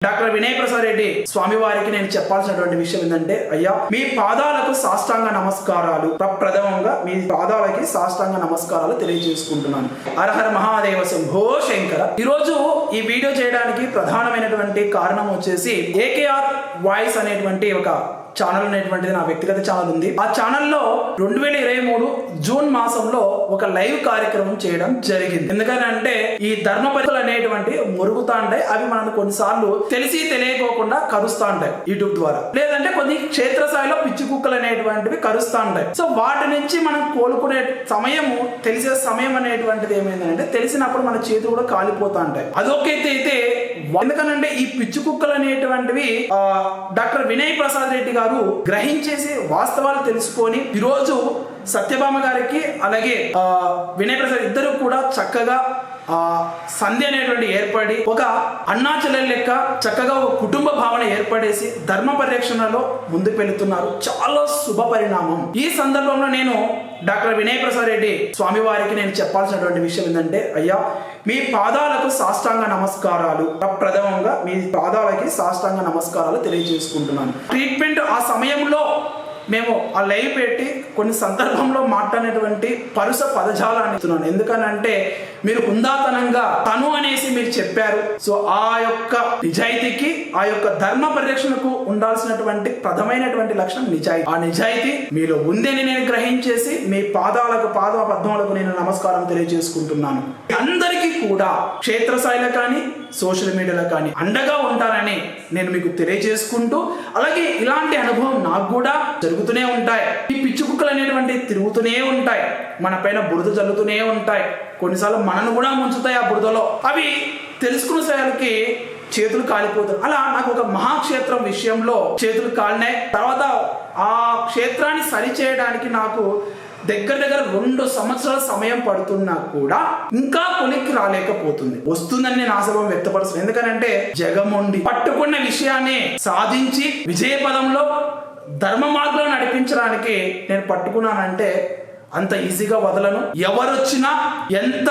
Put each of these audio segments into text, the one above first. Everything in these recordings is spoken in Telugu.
డాక్టర్ వినయ్ ప్రసాద్ రెడ్డి స్వామి వారికి నేను చెప్పాల్సినటువంటి విషయం ఏంటంటే, అయ్యా మీ పాదాలకు సాష్టాంగ నమస్కారాలు, ప్రప్రథమంగా మీ పాదాలకి సాష్టాంగ నమస్కారాలు తెలియజేసుకుంటున్నాను. హరహర మహాదేవ శంభో శంకర. ఈరోజు ఈ వీడియో చేయడానికి ప్రధానమైనటువంటి కారణం వచ్చేసి ఏకేఆర్ వాయిస్ అనేటువంటి ఒక ఛానల్ అనేటువంటిది నా వ్యక్తిగత ఛానల్ ఉంది. ఆ ఛానల్లో 2023 జూన్ మాసంలో ఒక లైవ్ కార్యక్రమం చేయడం జరిగింది. ఎందుకంటే ఈ ధర్మపరితులు అనేటువంటి మురుగుతా ఉంటాయి, అవి మనకు కొన్నిసార్లు తెలిసి తెలియకోకుండా కరుస్తా ఉంటాయి యూట్యూబ్ ద్వారా, లేదంటే కొన్ని క్షేత్రస్థాయిలో పిచ్చి కుక్కలు అనేటువంటివి కరుస్తా ఉంటాయి. సో వాటి నుంచి మనం కోలుకునే సమయము, తెలిసే సమయం అనేటువంటిది ఏమైందంటే, తెలిసినప్పుడు మన చేతులు కూడా కాలిపోతా ఉంటాయి. అదొకైతే అయితే ఎందుకనంటే ఈ పిచ్చి కుక్కలు అనేటువంటివి డాక్టర్ వినయ్ ప్రసాద్ రెడ్డి గారు గ్రహించేసి వాస్తవాలు తెలుసుకొని ఈరోజు సత్యభామ గారికి అలాగే వినయ్ ప్రసాద్ ఇద్దరు కూడా చక్కగా సంధి అనేటువంటి ఏర్పడి ఒక అన్నా చెల్లెల లెక్క చక్కగా ఒక కుటుంబ భావన ఏర్పడేసి ధర్మ పరిరక్షణలో ముందుకు వెళుతున్నారు. చాలా శుభ పరిణామం. ఈ సందర్భంలో నేను డాక్టర్ వినయ్ ప్రసాద్ రెడ్డి స్వామి వారికి నేను చెప్పాల్సినటువంటి విషయం ఏంటంటే, అయ్యా మీ పాదాలకు సాష్టాంగ నమస్కారాలు, ప్రప్రథమంగా మీ పాదాలకి సాష్టాంగ నమస్కారాలు తెలియజేసుకుంటున్నాను. ట్రీట్మెంట్ ఆ సమయంలో మేము ఆ లైవ్ పెట్టి కొన్ని సందర్భంలో మాట్లాడినటువంటి పరుస పదజాలాన్ని ఇస్తున్నాను. ఎందుకనంటే మీరు హుందాతనంగా తను అనేసి మీరు చెప్పారు. సో ఆ యొక్క నిజాయితీకి, ఆ యొక్క ధర్మ పరిరక్షణకు ఉండాల్సినటువంటి ప్రథమైనటువంటి లక్షణం నిజాయితీ. ఆ నిజాయితీ మీలో ఉందని నేను గ్రహించేసి మీ పద్మములకు నేను నమస్కారం తెలియజేసుకుంటున్నాను. అందరికీ కూడా క్షేత్రస్థాయిలో కానీ సోషల్ మీడియాలో కానీ అండగా ఉంటారని నేను మీకు తెలియజేసుకుంటూ, అలాగే ఇలాంటి అనుభవం నాకు కూడా జరుగుతూనే ఉంటాయి. ఈ పిచ్చి కుక్కలు అనేటువంటి తిరుగుతూనే ఉంటాయి, మన పైన బురద చల్లుతూనే ఉంటాయి, కొన్నిసార్లు మనను కూడా ముంచుతాయి ఆ బురదలో. అవి తెలుసుకునే సమయానికి చేతులు కాలిపోతాయి. అలా నాకు ఒక మహాక్షేత్రం విషయంలో చేతులు కాలినాయి. తర్వాత ఆ క్షేత్రాన్ని సరిచేయడానికి నాకు దగ్గర 2 సంవత్సరాల సమయం పడుతున్నా కూడా ఇంకా కొలిక్కి రాలేకపోతుంది. వస్తుందని నేను ఆశాభావం వ్యక్తపరుస్తున్నాను. ఎందుకనంటే జగముండి పట్టుకున్న విషయాన్ని సాధించి విజయ పదంలో ధర్మ మార్గంలో నడిపించడానికి నేను పట్టుకున్నానంటే అంత ఈజీగా వదలను. ఎవరొచ్చినా ఎంత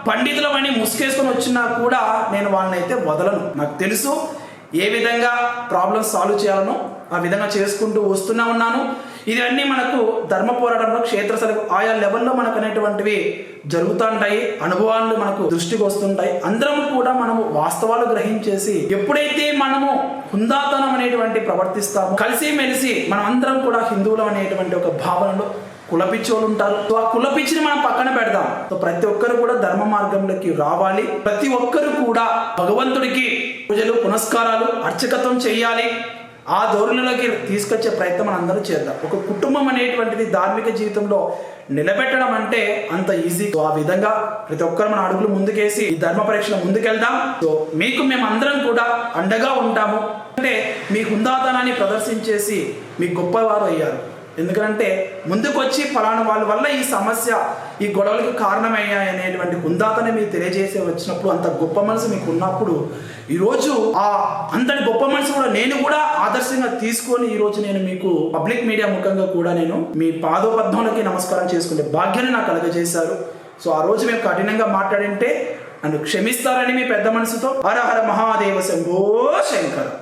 పండితులమని ముసుకేసుకొని వచ్చినా కూడా నేను వాళ్ళనైతే వదలను. నాకు తెలుసు ఏ విధంగా ప్రాబ్లమ్ సాల్వ్ చేయాలనో ఆ విధంగా చేసుకుంటూ వస్తూనే ఉన్నాను. ఇవన్నీ మనకు ధర్మ పోరాటంలో క్షేత్రస్థాయి ఆయా లెవెల్లో మనకు అనేటువంటివి జరుగుతుంటాయి, అనుభవాలు మనకు దృష్టికి వస్తుంటాయి. అందరం కూడా మనము వాస్తవాలు గ్రహించేసి ఎప్పుడైతే మనము హుందాతనం అనేటువంటి ప్రవర్తిస్తామో, కలిసి మెలిసి మనం అందరం కూడా హిందువులం అనేటువంటి ఒక భావనలో కులపిచ్చి వాళ్ళు ఉంటారు. సో ఆ కులపిచ్చిని మనం పక్కన పెడదాం. సో ప్రతి ఒక్కరు కూడా ధర్మ మార్గంలోకి రావాలి. ప్రతి ఒక్కరు కూడా భగవంతుడికి పూజలు పునస్కారాలు అర్చకత్వం చేయాలి. ఆ ధోరణిలోకి తీసుకొచ్చే ప్రయత్నం మనం అందరూ చేద్దాం. ఒక కుటుంబం అనేటువంటిది ధార్మిక జీవితంలో నిలబెట్టడం అంటే అంత ఈజీ. సో ఆ విధంగా ప్రతి ఒక్కరు మన అడుగులు ముందుకేసి ఈ ధర్మ పరీక్షలో ముందుకెళ్దాం. సో మీకు మేము అందరం కూడా అండగా ఉంటాము. అంటే మీ హుందాతనాన్ని ప్రదర్శించేసి మీ గొప్పవారు అయ్యారు. ఎందుకంటే ముందుకు వచ్చి ఫలానా వాళ్ళ వల్ల ఈ సమస్య, ఈ గొడవలకు కారణమయ్యాయి అనేటువంటి హుందాతని మీరు తెలియజేసి వచ్చినప్పుడు, అంత గొప్ప మనసు మీకు ఉన్నప్పుడు, ఈరోజు ఆ అంతటి గొప్ప మనసు కూడా నేను కూడా ఆదర్శంగా తీసుకొని ఈరోజు నేను మీకు పబ్లిక్ మీడియా ముఖంగా కూడా నేను మీ పద్మములకి నమస్కారం చేసుకునే భాగ్యాన్ని నాకు కలుగజేశారు. సో ఆ రోజు మేము కఠినంగా మాట్లాడింటే నన్ను క్షమిస్తారని మీ పెద్ద మనసుతో హర హర మహాదేవ శంభో శంకర.